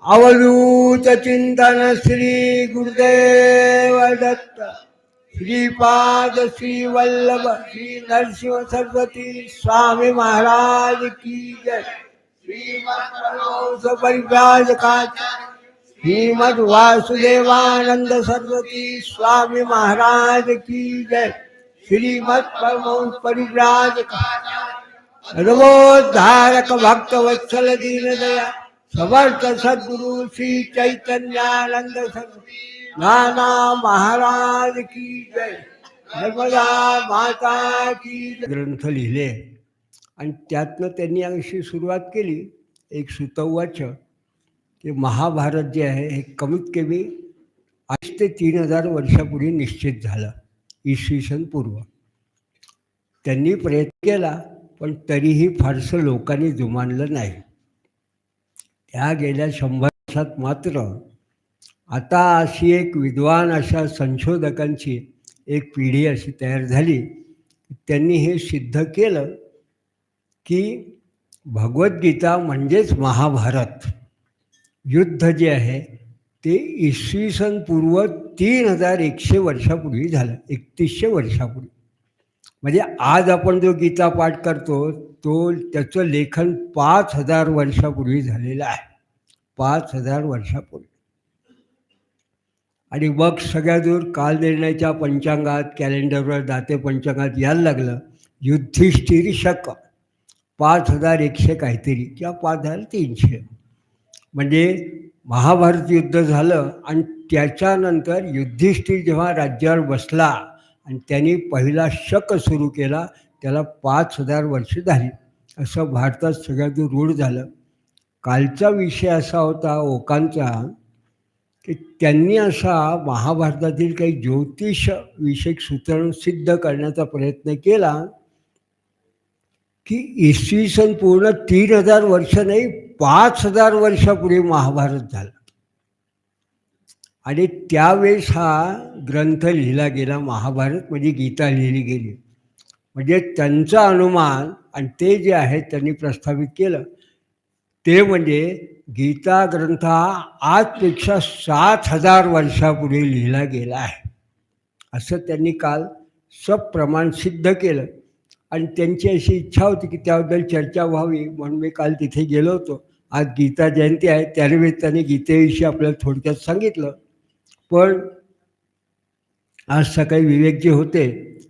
अवधूत चिंतन श्री गुरुदेव दत्त श्रीपाद श्री वल्लभ श्री नरसिंह सरस्वती स्वामी महाराज की जय। श्रीमद परिव्राजकाचार्य श्रीमद वासुदेवानंद सरस्वती स्वामी महाराज की जय। श्रीमद परमहंस परिव्राजकाचार्य सर्वोद्धारक भक्त वत्सल दीन दया समर्थ सद्गुरु श्री चैतन्यानंद सरस्वती नाना महाराज की जय। नर्मदा माता की जय। ग्रंथ लिहिले आणि त्यातनं त्यांनी अशी सुरुवात केली एक सुतवाच की महाभारत जे आहे हे कमीत कमी 8 ते 3000 वर्षापूर्वी निश्चित झालं, इसवी सन पूर्व। त्यांनी प्रयत्न केला पण तरीही फारसं लोकांनी जुमानलं नाही। त्या गेल्या 100 वर्षात मात्र आता अशी एक विद्वान अशा संशोधकांची एक पिढी अशी तयार झाली, त्यांनी हे सिद्ध केलं की भगवद्गीता म्हणजेच महाभारत युद्ध जे आहे ते इसवी सन पूर्व 3100 वर्षापूर्वी झालं, 3100 वर्षापूर्वी। म्हणजे आज आपण जो गीता पाठ करतो तो त्याचं लेखन 5000 वर्षापूर्वी झालेलं आहे, 5000 वर्षापूर्वी। आणि मग सगळ्या दूर कालनिर्णयाच्या पंचांगात कॅलेंडरवर दाते पंचांगात यायला लागलं युधिष्ठिर शक 5100 काहीतरी किंवा 5300। म्हणजे महाभारत युद्ध झालं आणि त्याच्यानंतर युधिष्ठिर जेव्हा राज्यावर बसला आणि त्यांनी पहिला शक सुरू केला त्याला 5000 वर्ष झाली। असं भारतात सगळ्यात रूढ झालं। कालचा विषय असा होता ओकांचा की त्यांनी असा महाभारतातील काही ज्योतिष विषयक सूत्र सिद्ध करण्याचा प्रयत्न केला की इसवी सन पूर्ण 3000 वर्ष नाही 5000 वर्षापूर्वी महाभारत झालं। आणि त्यावेळेस हा ग्रंथ लिहिला गेला, महाभारत म्हणजे गीता लिहिली गेली। म्हणजे त्यांचा अनुमान आणि ते जे आहे त्यांनी प्रस्थापित केलं ते म्हणजे गीता ग्रंथ हा आजपेक्षा 7000 वर्षापूर्वी लिहिला गेला आहे असं त्यांनी काल सप्रमाण सिद्ध केलं। आणि त्यांची अशी इच्छा होती की त्याबद्दल चर्चा व्हावी म्हणून मी काल तिथे गेलो होतो। आज गीता जयंती आहे त्यावेळेस त्यांनी गीतेविषयी आपल्याला थोडक्यात सांगितलं। पण आज सकाळी विवेक जे होते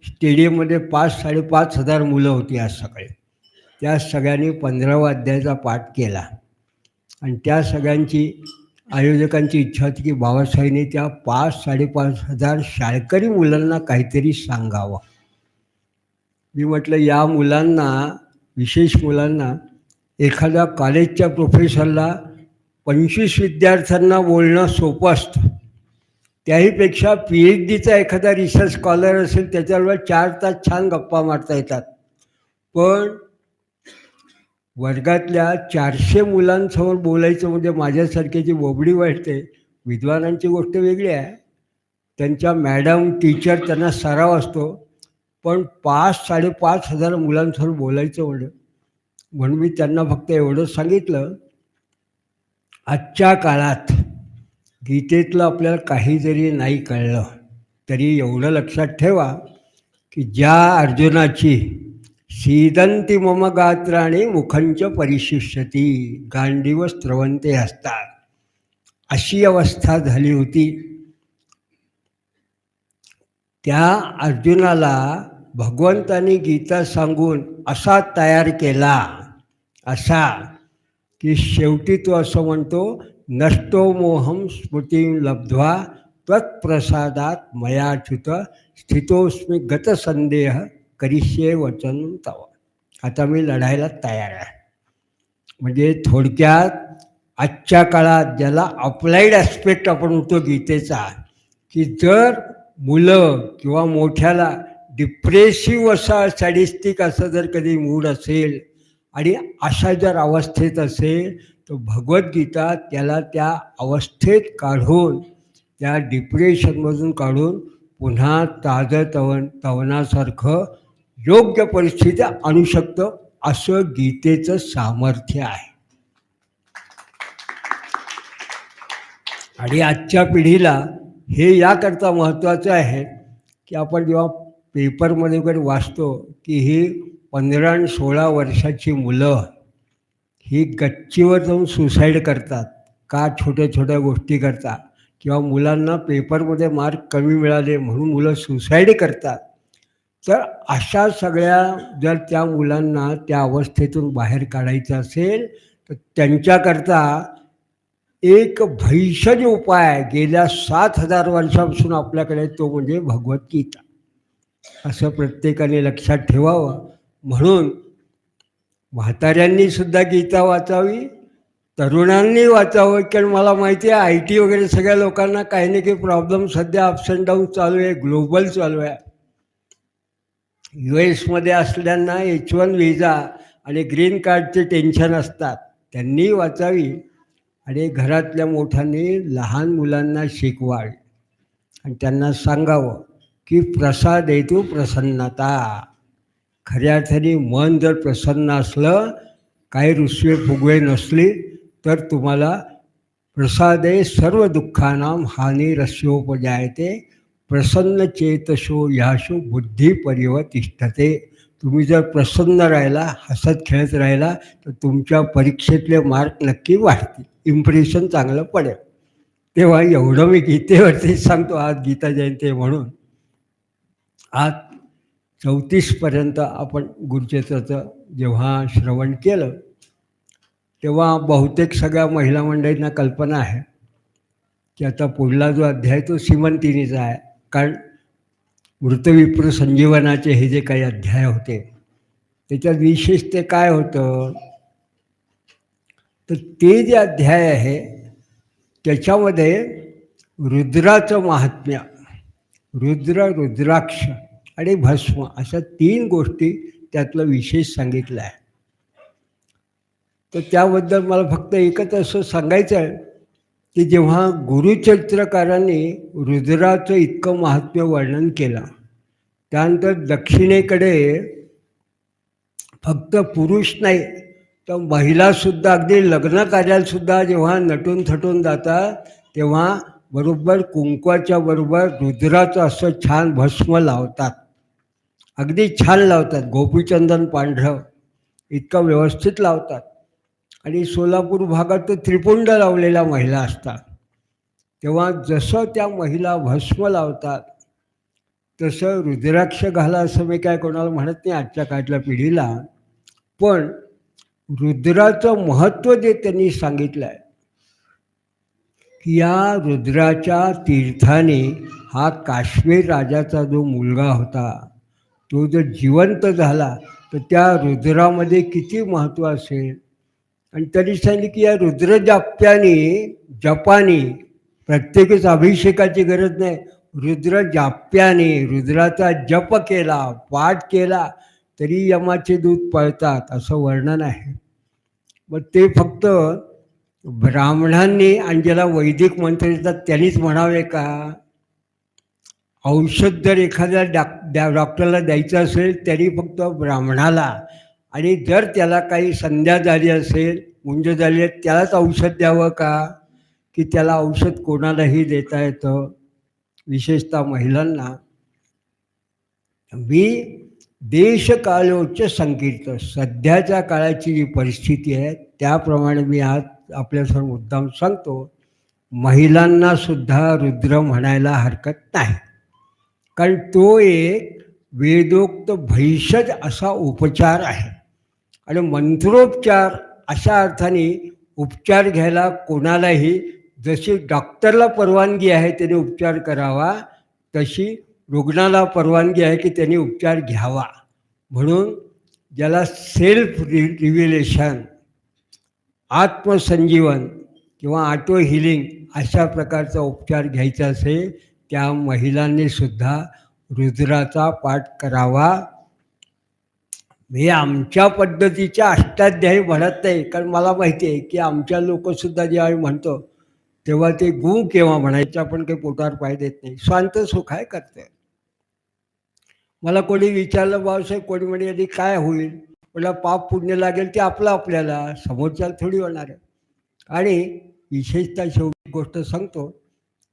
स्टेडियममध्ये 5,000-5,500 मुलं होती आज सकाळी, त्या सगळ्यांनी 15वा अध्यायाचा पाठ केला। आणि त्या सगळ्यांची आयोजकांची इच्छा होती की बाबासाहेबांनी त्या 5,000-5,500 शाळकरी मुलांना काहीतरी सांगावं। मी म्हटलं या मुलांना, विशेष मुलांना, एखाद्या कॉलेजच्या प्रोफेसरला 25 विद्यार्थ्यांना बोलणं सोपं असतं, त्याहीपेक्षा PhDचा एखादा रिसर्च स्कॉलर असेल त्याच्यावर 4 तास छान गप्पा मारता येतात। पण वर्गातल्या 400 मुलांसमोर बोलायचं म्हणजे माझ्यासारख्याची बोबडी वाटते। विद्वानांची गोष्ट वेगळी आहे, त्यांच्या मॅडम टीचर त्यांना सराव असतो, पण 5,000-5,500 मुलांसमोर बोलायचं म्हणून मी त्यांना फक्त एवढं सांगितलं, आजच्या काळात गीतेतलं आपल्याला काही जरी नाही कळलं तरी एवढं लक्षात ठेवा की ज्या अर्जुनाची सीदंती मम गात्राणी मुखंच परिशिष्यती गांडीव स्रवंते असतात अशी अवस्था झाली होती। त्या अर्जुनाला भगवंतानी गीता सांगून असा तयार केला असा की शेवटी तो असं म्हणतो, नष्टो मोहम स्मृती लब्ध्वा त्वत्प्रसादात मयाच्युत स्थितोस्मी गतसंदेह करिष्ये वचन तव। आता मी लढायला तयार आहे। म्हणजे थोडक्यात आजच्या काळात ज्याला अप्लाइड ॲस्पेक्ट आपण म्हणतो गीतेचा, की जर मुलं किंवा मोठ्याला डिप्रेसिव्ह असा सॅडिस्टिक असं जर कधी मूड असेल आणि अशा जर अवस्थेत असेल तर भगवद्गीता त्याला त्या अवस्थेत काढून, त्या डिप्रेशनमधून काढून पुन्हा ताजं तवनासारखं योग्य परिस्थिती आणू शकतं, असं गीतेचं सामर्थ्य आहे। आणि आजच्या पिढीला हे याकरता महत्त्वाचं आहे की आपण जेव्हा पेपरमध्ये वगैरे वाचतो की ही 15 आणि 16 वर्षाची मुलं ही गच्चीवर जाऊन सुसाईड करतात का, छोट्या छोट्या गोष्टी करतात किंवा मुलांना पेपरमध्ये मार्क कमी मिळाले म्हणून मुलं सुसाईड करतात. तर अशा सगळ्या जर त्या मुलांना त्या अवस्थेतून बाहेर काढायचं असेल तर त्यांच्याकरता एक भैषज उपाय गेल्या 7,000 वर्षापासून आपल्याकडे, तो म्हणजे भगवद्गीता. असं प्रत्येकाने लक्षात ठेवावं. म्हणून म्हाताऱ्यांनी सुद्धा गीता वाचावी, तरुणांनी वाचावं. कारण मला माहिती आहे आय टी वगैरे सगळ्या लोकांना काही ना काही प्रॉब्लेम सध्या अप्स अँड डाऊन चालू आहे, ग्लोबल चालू आहे. US असल्यांना H1 विजा आणि ग्रीन कार्डचे टेन्शन असतात, त्यांनी वाचावी. आणि घरातल्या मोठ्यांनी लहान मुलांना शिकवावे आणि त्यांना सांगावं की प्रसाद हेतू प्रसन्नता. खऱ्या अर्थाने मन जर प्रसन्न असलं, काही रुसवे फुगवे नसली, तर तुम्हाला प्रसादे सर्व दुःखानां हानिरस्योपजायते प्रसन्न चेतशो ह्याशो बुद्धी परिवतिष्ठते. तुम्ही जर प्रसन्न राहिला, हसत खेळत राहिला, तर तुमच्या परीक्षेतले मार्क नक्की वाढतील, इम्प्रेशन चांगलं पडेल. तेव्हा एवढं मी गीतेवरतीच सांगतो. आज गीता जयंती आहे म्हणून आज 34पर्यंत आपण गुरुचरित्राचं जेव्हा श्रवण केलं तेव्हा बहुतेक सगळ्या महिला मंडळींना कल्पना आहे की आता पुढला जो अध्याय तो सीमंतिनीचा आहे. कारण मृतविप्र संजीवनाचे हे जे काही अध्याय होते त्याच्यात विशेष ते काय होतं, तर ते जे अध्याय आहे त्याच्यामध्ये रुद्राचं महात्म्य, रुद्र, रुद्राक्ष आणि भस्म अशा 3 गोष्टी त्यातलं विशेष सांगितलं आहे. तर त्याबद्दल मला फक्त एकच असं सांगायचं आहे की जेव्हा गुरुचरित्रकारांनी रुद्राचं इतकं महात्म्य वर्णन केलं, त्यानंतर दक्षिणेकडे फक्त पुरुष नाही तर महिलासुद्धा अगदी लग्न कार्यालासुद्धा जेव्हा नटून थटून जातात तेव्हा बरोबर कुंकवाच्या बरोबर रुद्राचं असं छान भस्म लावतात, अगदी छान लावतात. गोपीचंदन पांढरं इतकं व्यवस्थित लावतात. आणि सोलापूर भागात तर त्रिपुंड लावलेल्या महिला असतात. तेव्हा जसं त्या महिला भस्म लावतात तसं रुद्राक्ष घाला असं मी काय कोणाला म्हणत नाही आजच्या काळातल्या पिढीला. पण रुद्राचं महत्त्व जे त्यांनी सांगितलं आहे की या रुद्राच्या तीर्थाने हा काश्मीर राजाचा जो मुलगा होता तो जर जिवंत झाला तर त्या रुद्रामध्ये किती महत्त्व असेल. आणि तरी सांगितले की या रुद्रजाप्याने, जपाने, प्रत्येकच अभिषेकाची गरज नाही, रुद्रजाप्याने रुद्राचा जप केला, पाठ केला तरी यमाचे दूत पळतात असं वर्णन आहे. मग ते फक्त ब्राह्मणांनी आणि ज्याला वैदिक मंत्र येतात त्यांनीच म्हणावे का? औषध जर एखाद्या डॉक्टरला द्यायचं असेल तरी फक्त ब्राह्मणाला, आणि जर त्याला काही संध्या झाली असेल, मुंज झाली त्यालाच औषध द्यावं का? की त्याला औषध कोणालाही देता येतं, विशेषतः महिलांना. मी देशकालोच्च संकीर्त, सध्याच्या काळाची जी परिस्थिती आहे त्याप्रमाणे मी आज आपल्यासमोर मुद्दाम सांगतो, महिलांनासुद्धा रुद्र म्हणायला हरकत नाही. कारण तो एक वेदोक्त भैषज असा उपचार आहे. आणि मंत्रोपचार अशा अर्थाने उपचार घ्यायला कोणालाही, जशी डॉक्टरला परवानगी आहे त्याने उपचार करावा तशी रुग्णाला परवानगी आहे की त्याने उपचार घ्यावा. म्हणून ज्याला सेल्फ रिव्हिलेशन, आत्मसंजीवन किंवा ऑटो हिलिंग अशा प्रकारचा उपचार घ्यायचा असेल त्या महिलांनी सुद्धा रुद्राचा पाठ करावा. मी आमच्या पद्धतीच्या अष्टाध्यायी म्हणत नाही, कारण मला माहिती आहे की आमच्या लोकसुद्धा जेव्हा म्हणतो तेव्हा ते गु केव्हा म्हणायचं, आपण काही पोटावर पाय देत नाही, शांत सुख आहे करते. मला कोणी विचारलं बाबासाहेब कोणी म्हणे आधी काय होईल, मला पाप पुण्य लागेल ते आपलं आपल्याला, समोरच्याला थोडी होणार आहे. आणि विशेषतः शेवटी गोष्ट सांगतो.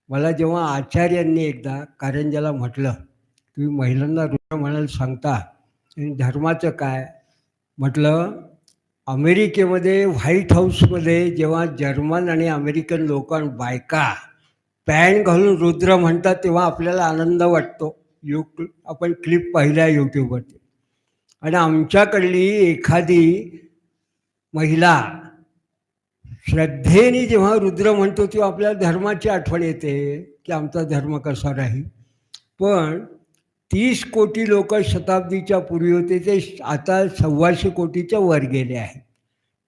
मला जेव्हा आचार्यांनी एकदा कारंजाला म्हटलं, तुम्ही महिलांना रुद्र म्हणायला सांगता आणि धर्माचं काय? म्हटलं, अमेरिकेमध्ये व्हाईट हाऊसमध्ये जेव्हा जर्मन आणि अमेरिकन बायका पॅन्ट घालून रुद्र म्हणतात तेव्हा आपल्याला आनंद वाटतो. आपण क्लिप पाहिल्या यूट्यूबवरती. आणि आमच्याकडली एखादी महिला श्रद्धेने जेव्हा रुद्र म्हणतो तेव्हा आपल्याला धर्माची आठवण येते की आमचा धर्म कसा राहील. पण 30 कोटी लोक शताब्दीच्या पूर्वी होते, ते आता 125 कोटीच्या वर गेले आहेत.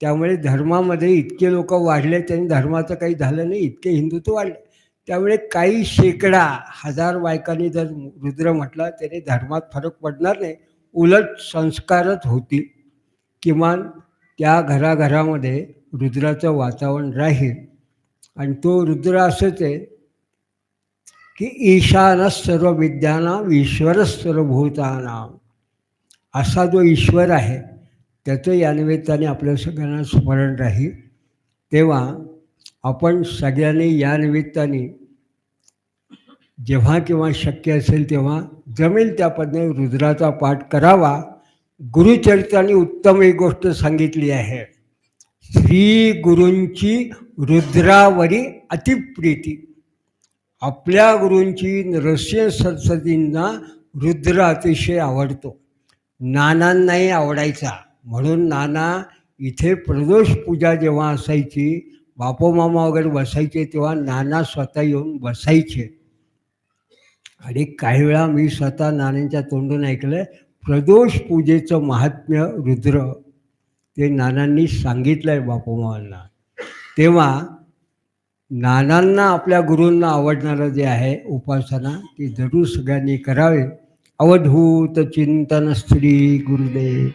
त्यामुळे धर्मामध्ये इतके लोक वाढले, त्यांनी धर्माचं काही झालं नाही, इतके हिंदुत्व वाढले. त्यामुळे काही शेकडा हजार बायकांनी जर रुद्र म्हटला तरी धर्मात फरक पडणार नाही, उलट संस्कारच होतील. किमान त्या घराघरामध्ये रुद्राचं वातावरण राहील. आणि तो रुद्र असंच आहे की ईशानः सर्व विद्यानां ईश्वरः सर्वभूतानां, असा जो ईश्वर आहे त्याचं या निमित्ताने आपल्या सगळ्यांना स्मरण राहील. तेव्हा आपण सगळ्यांनी या निमित्ताने जेव्हा केव्हा शक्य असेल तेव्हा जमेल त्या पद्धतीने रुद्राचा पाठ करावा. गुरुचरित्राने उत्तम एक गोष्ट सांगितली आहे, श्री गुरूंची रुद्रावरी अतिप्रीती. आपल्या गुरूंची नरसिंह सरस्वतींना रुद्र अतिशय आवडतो. नानांनाही आवडायचा. म्हणून नाना इथे प्रदोष पूजा जेव्हा असायची, बापोमामा वगैरे बसायचे, तेव्हा नाना स्वतः येऊन बसायचे. आणि काही वेळा मी स्वतः नानांच्या तोंडून ऐकलं, प्रदोष पूजेचं महात्म्य रुद्र ते नानांनी सांगितलं आहे बापोमामांना. तेव्हा नानांना आपल्या गुरूंना आवडणारं जे आहे उपासना, ती जरूर सगळ्यांनी करावे. अवधूत चिंतन श्री गुरुदेव.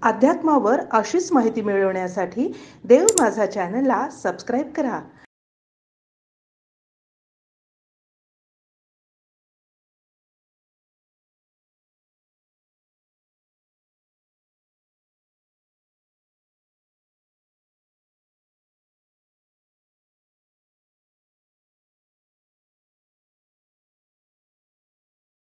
अध्यात्मावर अशीच माहिती मिळवण्यासाठी देव माझा चॅनलला सबस्क्राईब करा.